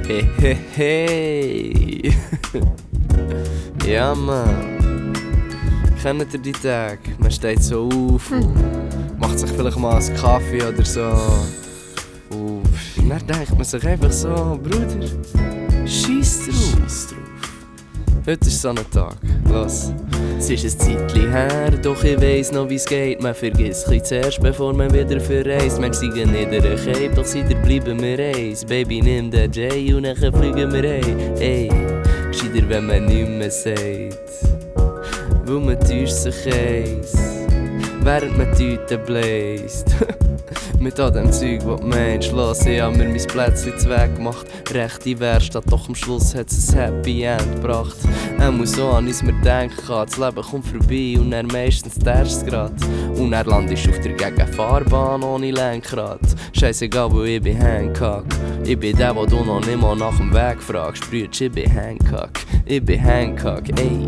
Hey, hey, hey. Ja, Mann. Kennt ihr die Tage? Man steht so auf und macht sich vielleicht mal einen Kaffee oder so. Und dann denkt man sich einfach so, Bruder, scheiss drauf. Heute ist so ein Tag, los. Es ist ein Zeitchen her, doch ich weiss noch wie's geht. Man vergisst ein zuerst, bevor man wieder verreist. Wir sind nicht in der Cape, doch seither bleiben wir eins. Baby, nimm den J und dann fliegen wir heim. Ey, gescheiter, wenn man nichts mehr sagt. Weil man täuscht sich eins, während man die Tüten bläst. Mit all dem Zeug, was du meinst, los, ich hab mir mein Plätzchen zweckgemacht. Rechte Werkstatt, doch am Schluss hat's ein Happy End gebracht. Muss so an uns mir denken kann, das Leben kommt vorbei und er meistens derst grad. Und er landest auf der Gegenfahrbahn ohne Lenkrad. Scheissegal, weil ich bin Hancock. Ich bin der, wo du noch nicht mal nach dem Weg fragst. Brütsch, ich bin Hancock, ey.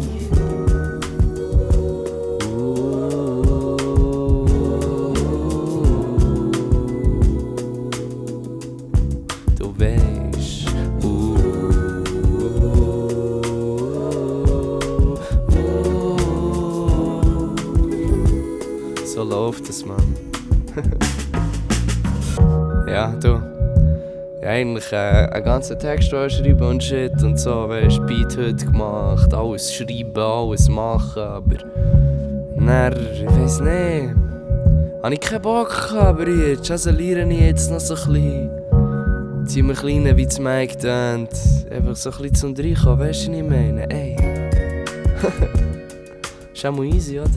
Du weisst, so läuft es, Mann. Ja, du. Ja, eigentlich einen ganzen Text schreiben und shit und so, weisst, Beat heute gemacht, alles schreiben, alles machen, aber ich weiss nicht, hab ich keinen Bock gehabt, aber jetzt, also lerne ich jetzt noch so ein bisschen. Zieh mir kleine wie das Mike tönt, einfach so ein bisschen zum Reinkommen, weisst du, was ich meine? Ey. Ist auch mal easy, oder?